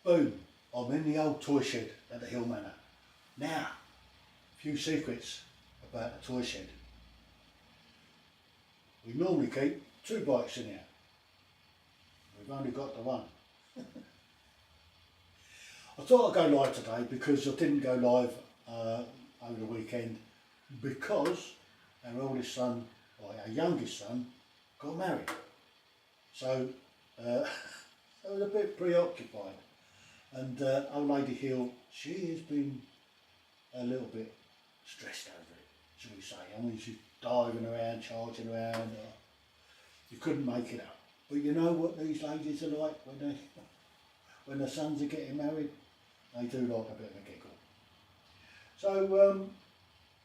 Boom, I'm in the old toy shed at the Heale Manor. Now, a few secrets about the toy shed. We normally keep 2 bikes in here. We've only got the one. I thought I'd go live today because I didn't go live over the weekend because our oldest son, or our youngest son, got married. So I was a bit preoccupied. And old lady Heale, she has been a little bit stressed over it, shall we say. I mean, she's diving around, charging around. You couldn't make it up. But you know what these ladies are like when their sons are getting married? They do like a bit of a giggle. So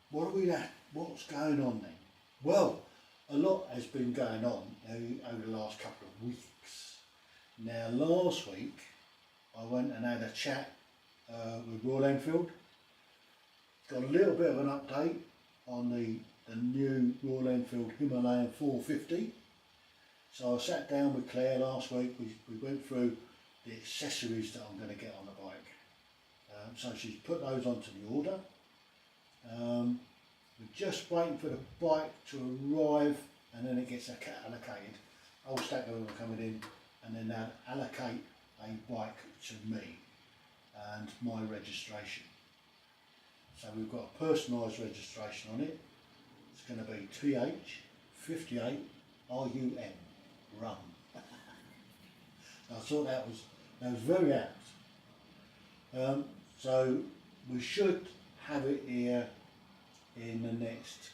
what are we at? What's going on then? Well, a lot has been going on over the last couple of weeks. Now, last week I went and had a chat with Royal Enfield. Got a little bit of an update on the new Royal Enfield Himalayan 450. So I sat down with Claire last week. We went through the accessories that I'm going to get on the bike. So she's put those onto the order. We're just waiting for the bike to arrive, and then it gets allocated. Old stack of them coming in, and then they'll allocate a bike to me and my registration. So we've got a personalised registration on it. It's going to be TH58 RUM. Rum. I thought that was very apt. So we should have it here in the next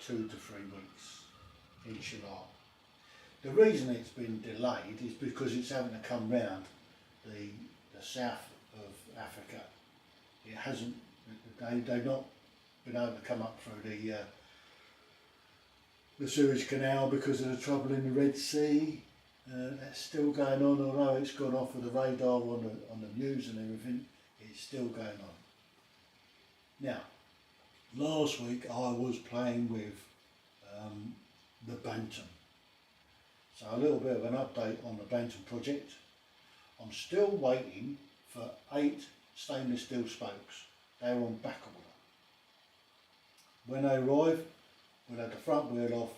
2 to 3 weeks, inshallah. The reason it's been delayed is because it's having to come round the south of Africa. It hasn't. They've not been able to come up through the Suez Canal because of the trouble in the Red Sea. That's still going on, although it's gone off of the radar on the news and everything. It's still going on. Now, last week I was playing with the Bantam. So a little bit of an update on the Bantam project. I'm still waiting for 8 stainless steel spokes. They're on back order. When they arrive, we'll have the front wheel off,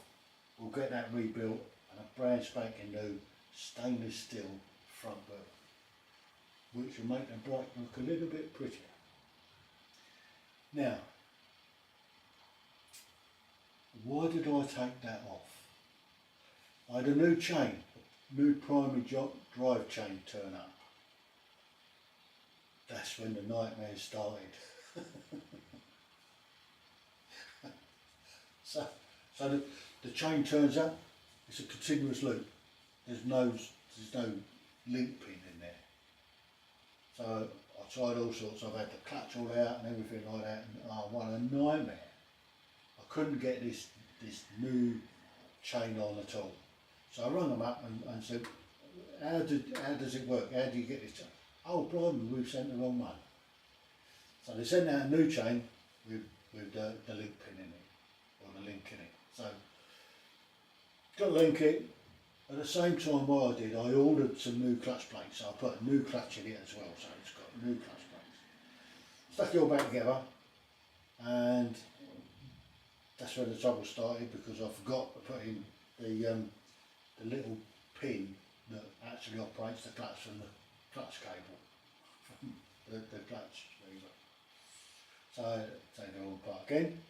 we'll get that rebuilt, and a brand spanking new stainless steel front wheel, which will make the bike look a little bit prettier. Now, why did I take that off? I had a new chain, a new primary drive chain turn up. That's when the nightmare started. So the chain turns up, it's a continuous loop. There's no link pin in there. So I tried all sorts. I've had the clutch all out and everything like that, and what a nightmare. I couldn't get this new chain on at all. So I rang them up and said, how does it work? How do you get this chain? Oh, blimey, we've sent the wrong one. So they sent out a new chain with the link pin in it, or the link in it. So got the link in. At the same time what I did, I ordered some new clutch plates. So I put a new clutch in it as well, so it's got new clutch plates. Stuck it all back together, and that's where the trouble started, because I forgot to put in the little pin that actually operates the clutch and the clutch cable from the clutch lever. So take it all apart again,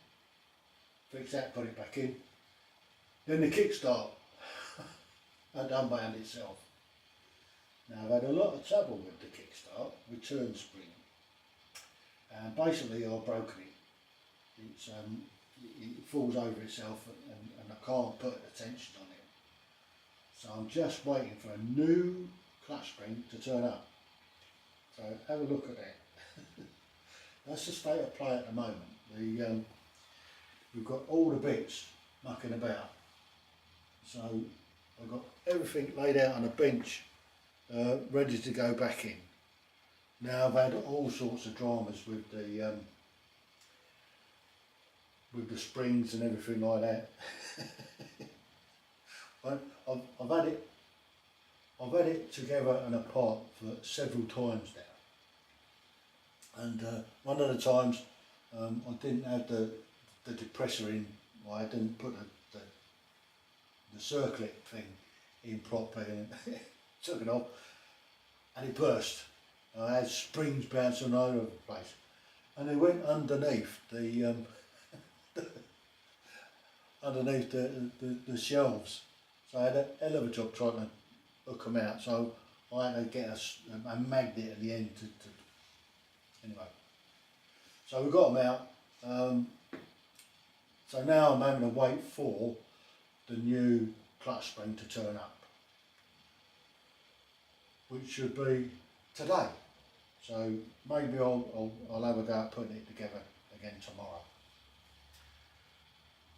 fix that, put it back in. Then the kickstart unbound itself. Now I've had a lot of trouble with the kickstart, return spring, and basically I've broken it. It falls over itself, and I can't put the tension on it. So I'm just waiting for a new clutch spring to turn up. So have a look at that. That's the state of play at the moment. We've got all the bits mucking about. So I've got everything laid out on a bench, ready to go back in. Now I've had all sorts of dramas with the springs and everything like that. I've had it I've had it together and apart for several times now, and one of the times I didn't have the depressor in. I didn't put the circlet thing in properly, and took it off, and it burst. I had springs bouncing all over the place, and they went underneath the underneath the shelves. So I had a hell of a job trying to hook them out. So I had to get a magnet at the end to anyway. So we got them out. So now I'm having to wait for the new clutch spring to turn up, which should be today. So maybe I'll have a go at putting it together again tomorrow.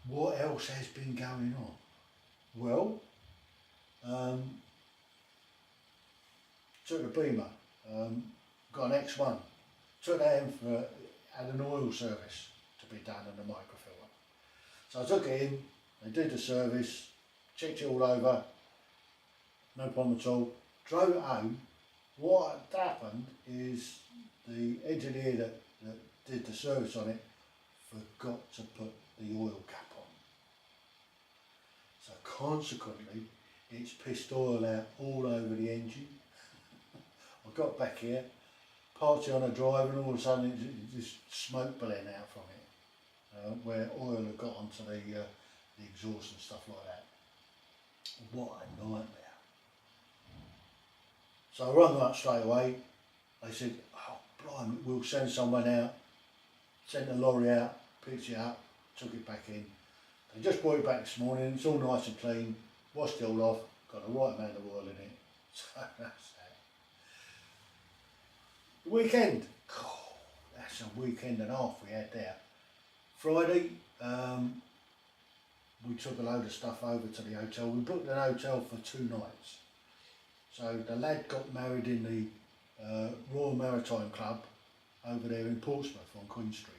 What else has been going on? Well, took the Beamer, got an X1, took that in for, had an oil service to be done on the microfilter. So I took it in, they did the service, checked it all over, no problem at all, drove it home. What had happened is the engineer that did the service on it forgot to put the oil cap on. So consequently, it's pissed oil out all over the engine. I got back here, parked it on a drive, and all of a sudden it's just smoke billowing out from it, where oil had got onto the exhaust and stuff like that. What a nightmare. So I rang them up straight away. They said, oh blimey, we'll send someone out. Sent the lorry out, picked it up, took it back in. They just brought it back this morning, it's all nice and clean, washed it all off, got the right amount of oil in it. So that's that. The weekend, that's a weekend and a half we had there. Friday, we took a load of stuff over to the hotel. We booked an hotel for 2 nights. So the lad got married in the Royal Maritime Club over there in Portsmouth on Queen Street.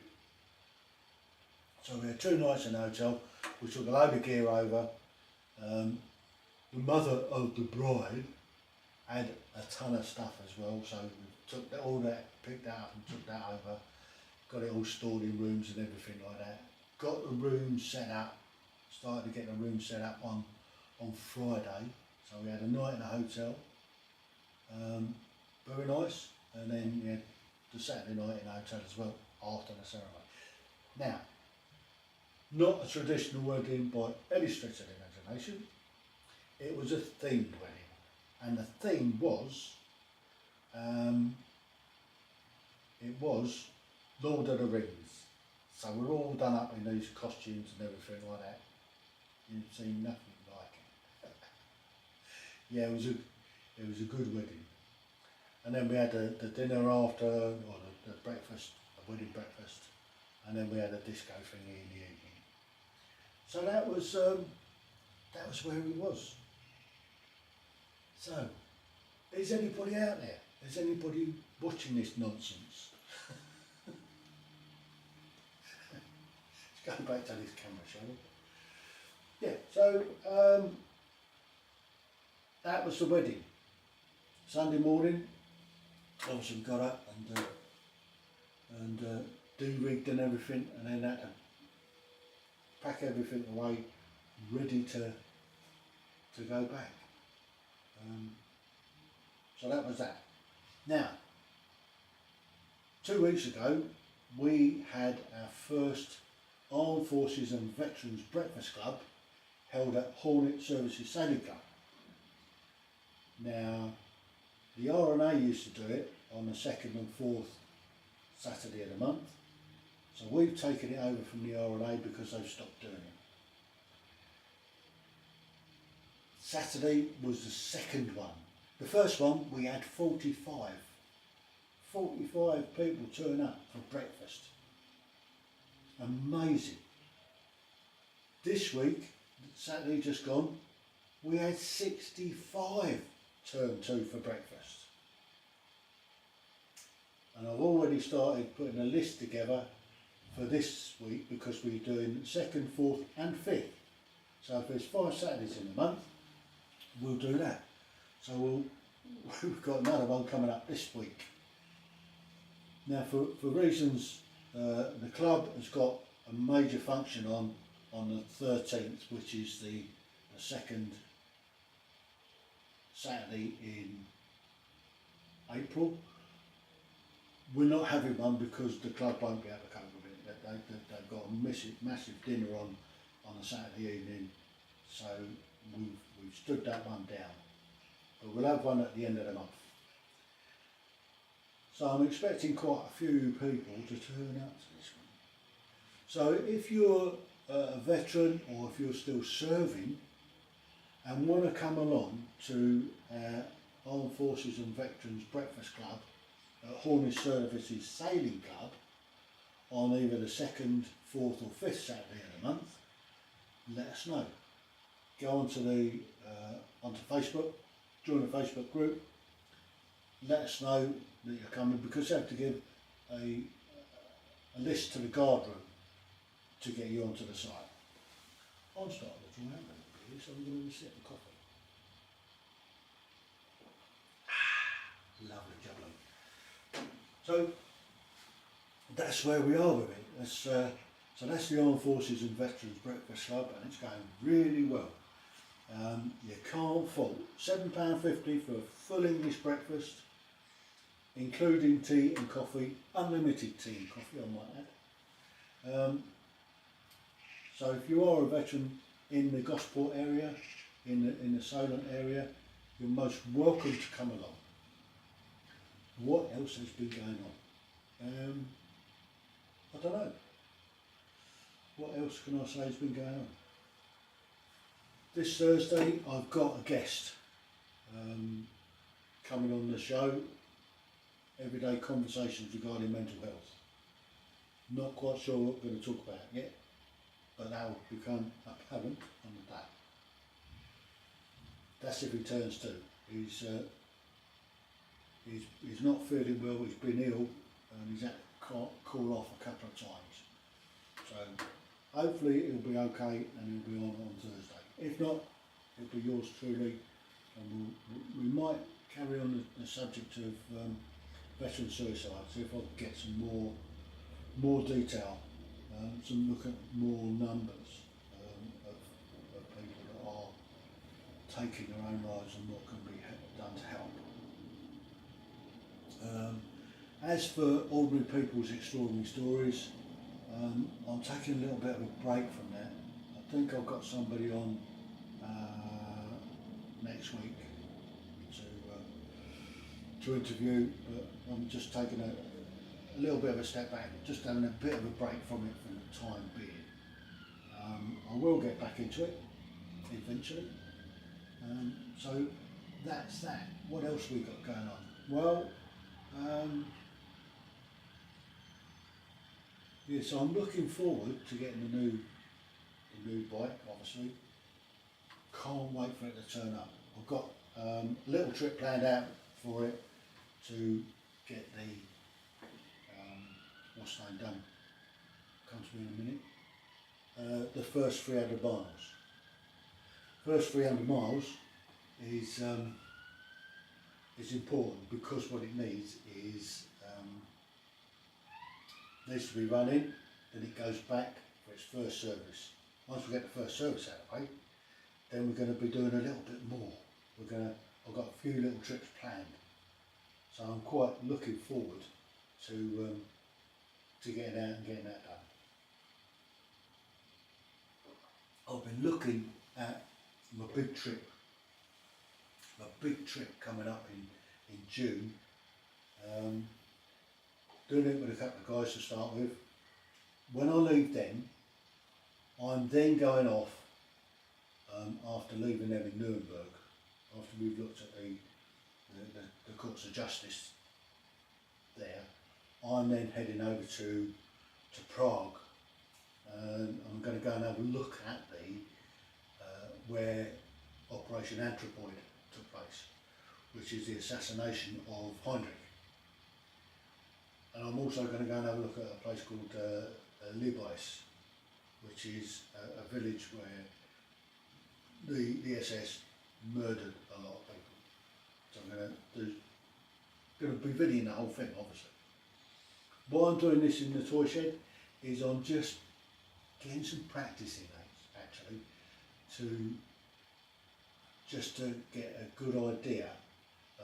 So we had 2 nights in the hotel. We took a load of gear over. The mother of the bride had a ton of stuff as well. So we took all that, picked that up and took that over. Got it all stored in rooms and everything like that. Got the room set up. Started to get the room set up on Friday. So we had a night in a hotel. Very nice. And then we had the Saturday night in a hotel as well after the ceremony. Now, not a traditional wedding by any stretch of the imagination. It was a themed wedding, and the theme was Lord of the Rings. So we're all done up in these costumes and everything like that. You've seen nothing like it. Yeah, it was a good wedding. And then we had the dinner after, or the breakfast, the wedding breakfast, and then we had a disco thing in the evening. So that was where it was. So, is anybody out there? Is anybody watching this nonsense? Let's go back to this camera, shall we? Yeah, so that was the wedding. Sunday morning, obviously we got up and do-rigged and everything, and then had to pack everything away, ready to go back. So that was that. Now, 2 weeks ago, we had our first Armed Forces and Veterans Breakfast Club held at Hornet Services Sailing Club. Now, the R&A used to do it on the 2nd and 4th Saturday of the month. So we've taken it over from the R&A because they've stopped doing it. Saturday was the second one. The first one we had 45 people turn up for breakfast. Amazing. This week, Saturday just gone, we had 65 turn to for breakfast. And I've already started putting a list together for this week because we're doing 2nd, 4th and 5th. So if there's 5 Saturdays in the month, we'll do that. So we've got another one coming up this week. Now for reasons, the club has got a major function on the 13th, which is the second Saturday in April. We're not having one because the club won't be able to cope with it. They've got a massive dinner on a Saturday evening, so we've stood that one down. But we'll have one at the end of the month. So I'm expecting quite a few people to turn up to this one. So if you're a veteran or if you're still serving and want to come along to our Armed Forces and Veterans Breakfast Club at Hornish Services Sailing Club on either the 2nd, 4th or 5th Saturday of the month, let us know. Go onto Facebook, join the Facebook group, let us know that you're coming, because you have to give a list to the guard room to get you onto the site. I'm starting to draw out a little bit, so I'm going to have a sip of coffee. Lovely jubbly. So that's where we are with it. So that's the Armed Forces and Veterans Breakfast Club, and it's going really well. You can't fault. £7.50 for a full English breakfast, including tea and coffee, unlimited tea and coffee I might add. So if you are a veteran in the Gosport area, in the Solent area, you're most welcome to come along. What else has been going on? I don't know. What else can I say has been going on? This Thursday I've got a guest coming on the show. Everyday conversations regarding mental health. Not quite sure what we're going to talk about yet, but that will become apparent on the day. That's if he turns to. He's not feeling well, he's been ill, and he's had to call off a couple of times. So hopefully he'll be okay and he'll be on Thursday. If not, it'll be yours truly, and we might carry on the subject of veteran suicide, see if I can get some more detail, some look at more numbers of people that are taking their own lives and what can be done to help. As for ordinary people's extraordinary stories, I'm taking a little bit of a break from that. I think I've got somebody on next week to interview, but I'm just taking a little bit of a step back, just having a bit of a break from it for the time being. I will get back into it eventually. So that's that. What else we got going on? Well, yeah, so I'm looking forward to getting the new bike, obviously. Can't wait for it to turn up. I've got a little trip planned out for it to get the what's the name done. Comes to me in a minute. The first 300 miles. First 300 miles is important because what it needs is needs to be running, then it goes back for its first service. Once we get the first service out of the way, then we're going to be doing a little bit more. I've got a few little trips planned, so I'm quite looking forward to getting out and getting that done. I've been looking at my big trip coming up in June. Doing it with a couple of guys to start with. When I leave then, I'm then going off after leaving them in Nuremberg, after we've looked at the courts of justice there. I'm then heading over to Prague, and I'm going to go and have a look at where Operation Anthropoid took place, which is the assassination of Heinrich. And I'm also going to go and have a look at a place called Libais, which is a village where the SS murdered a lot of people. So I'm going to be videoing the whole thing, obviously. Why I'm doing this in the toy shed is I'm just getting some practice in it, actually, to get a good idea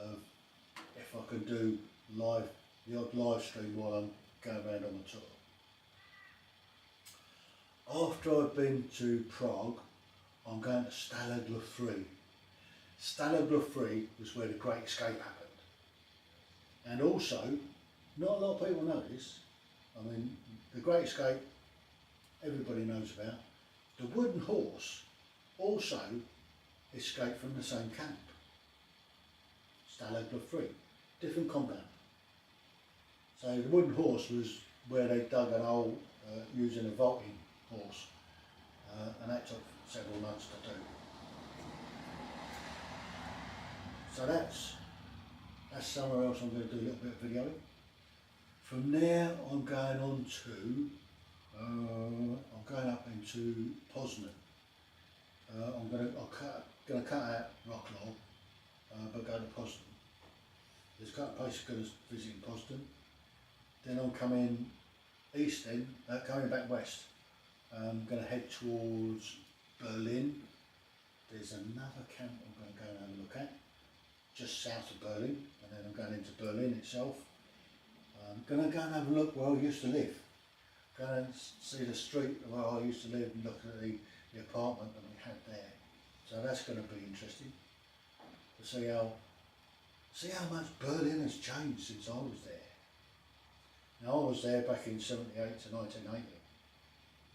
of if I can do the odd live stream while I'm going around on the tour. After I've been to Prague, I'm going to Stalag 3. Stalag 3 was where the Great Escape happened. And also, not a lot of people know this, I mean, the Great Escape, everybody knows about. The wooden horse also escaped from the same camp. Stalag 3, different compound. So the wooden horse was where they dug an hole using a vaulting horse, and that took several months to do. So that's somewhere else I'm going to do a little bit of videoing. From there I'm going on to, I'm going up into Poznan. I'm going to cut out Rocklaw, but go to Poznan. There's a couple of places going to visit in Poznan. Then I'm coming east then, coming back west. I'm going to head towards Berlin. There's another camp I'm going to go and have a look at, just south of Berlin, and then I'm going into Berlin itself. I'm going to go and have a look where I used to live. Go and see the street where I used to live and look at the apartment that we had there. So that's going to be interesting to see how much Berlin has changed since I was there. Now I was there back in 78 to 1980.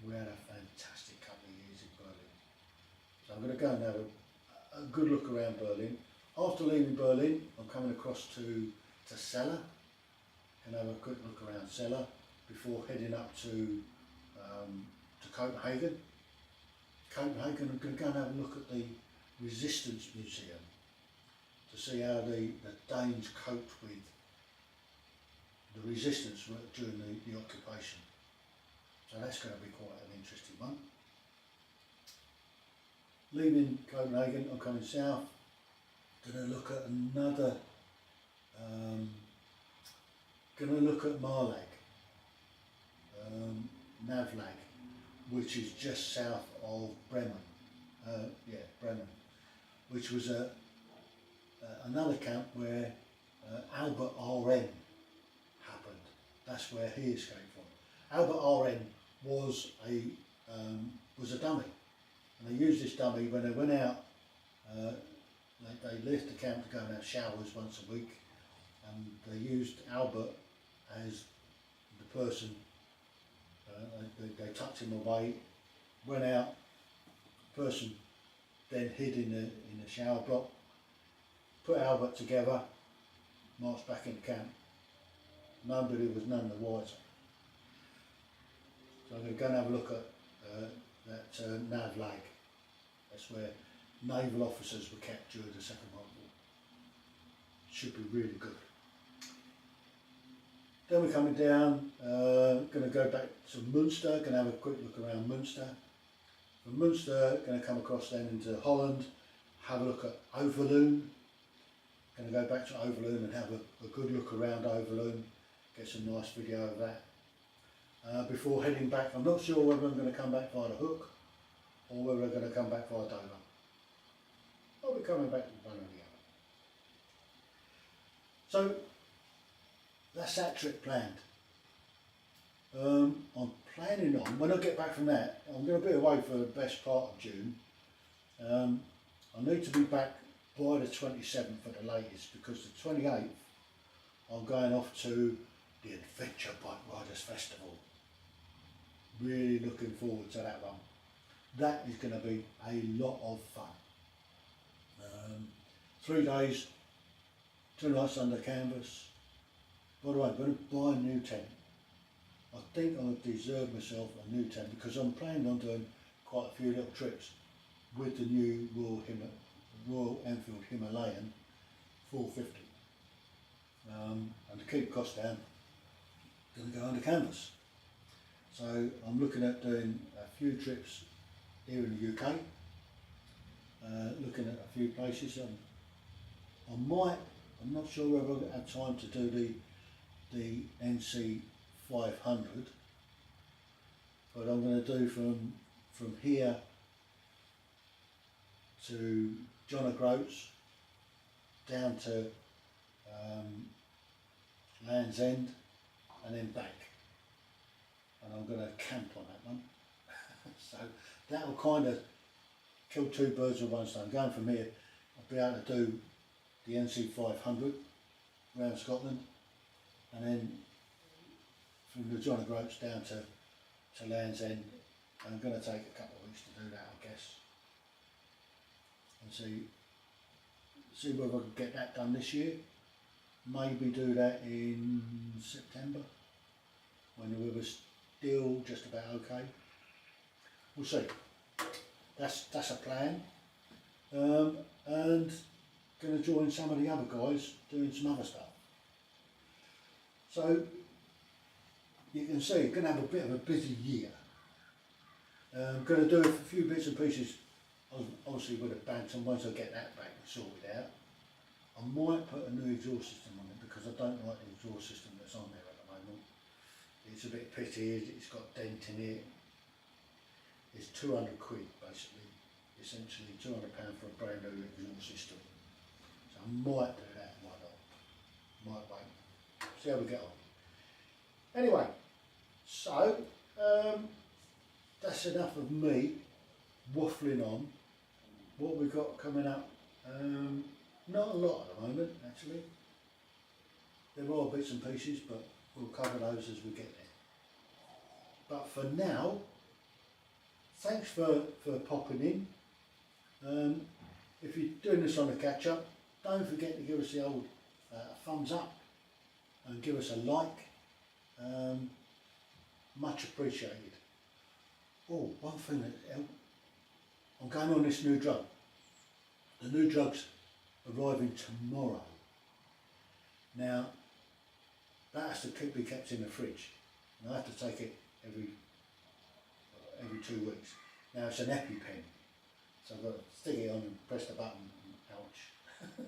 We had a fantastic couple of years in Berlin. So I'm going to go and have a good look around Berlin. After leaving Berlin, I'm coming across to Celle. Can have a quick look around Celle before heading up to Copenhagen. Copenhagen, I'm going to go and have a look at the Resistance Museum to see how the Danes coped with the resistance during the occupation. So that's going to be quite an interesting one. Leaving Copenhagen, I'm coming south. Going to look at another, going to look at Marlag, Navlag, which is just south of Bremen. Bremen, which was another camp where Albert R.N. happened. That's where he escaped from. Albert R.N. was a dummy, and they used this dummy when they went out. They left the camp to go and have showers once a week, and they used Albert as the person. They tucked him away, went out. Person then hid in the shower block, put Albert together, marched back into camp. Nobody was none the wiser. So I'm going to go and have a look at that Navlag. That's where naval officers were kept during the Second World War. Should be really good. Then we're coming down, going to go back to Munster, going to have a quick look around Munster. From Munster, going to come across then into Holland, have a look at Overloon. Going to go back to Overloon and have a good look around Overloon, get some nice video of that. Before heading back, I'm not sure whether I'm going to come back via the Hook or whether I'm going to come back via Dover. I'll be coming back to one or the other. So that's that trip planned. I'm planning on, when I get back from that, I'm going to be away for the best part of June. I need to be back by the 27th at the latest, because the 28th I'm going off to the Adventure Bike Riders Festival. Really looking forward to that one. That is going to be a lot of fun. 3 days, 2 nights under canvas. By the way, I'm going to buy a new tent. I think I deserve myself a new tent, because I'm planning on doing quite a few little trips with the new Royal Enfield Himalayan 450. And to keep costs down, I'm going to go under canvas. So I'm looking at doing a few trips here in the UK, looking at a few places. I'm not sure whether I have time to do the NC 500, but I'm going to do from here to John O'Groats down to Land's End and then back, and I'm going to camp on that one. So that will kind of kill two birds with one stone. Going from here, I'll be able to do the NC 500 around Scotland, and then from the John O'Groats down to Land's End. I'm going to take a couple of weeks to do that, I guess, and see whether I can get that done this year. Maybe do that in September when the weather's still just about okay. We'll see. That's a plan. And going to join some of the other guys doing some other stuff. So you can see, going to have a bit of a busy year. Going to do a few bits and pieces, obviously with a bantam, once I get that back and sorted out. I might put a new exhaust system on it because I don't like the exhaust system that's on there at the moment. It's a bit pitted, it's got a dent in it. It's 200 quid basically, essentially £200 for a brand new exhaust system. So I might do that, might not. Might wait. See how we get on. Anyway, so that's enough of me waffling on. What we've got coming up, not a lot at the moment actually. There are bits and pieces, but we'll cover those as we get there. But for now, thanks for popping in. If you're doing this on a catch up, don't forget to give us the old thumbs up and give us a like. Much appreciated. Oh, one thing that I'm going on this new drug. The new drug's arriving tomorrow. Now, that has to be kept in the fridge, and I have to take it every 2 weeks. Now it's an EpiPen, so I've got to stick it on and press the button. Ouch!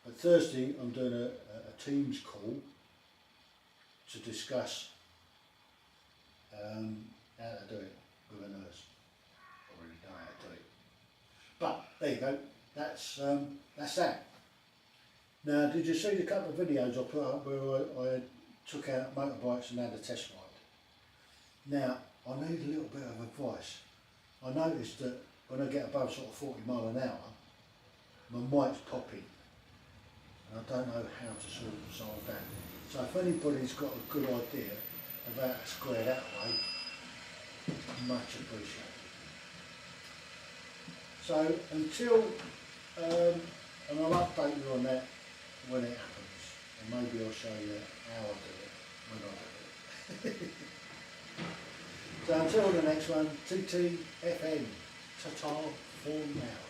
But Thursday I'm doing a Teams call to discuss how to do it with a nurse. I already know how to do it. But there you go. That's that. Now, did you see the couple of videos I put up where I took out motorbikes and had a test ride? Now, I need a little bit of advice. I noticed that when I get above sort of 40 mile an hour, my mic's popping, and I don't know how to sort of solve that. So if anybody's got a good idea of how to square that away, much appreciated. So until, and I'll update you on that when it happens, and maybe I'll show you how I do it when I do it. So until the next one, TTFN, ta-ta for now.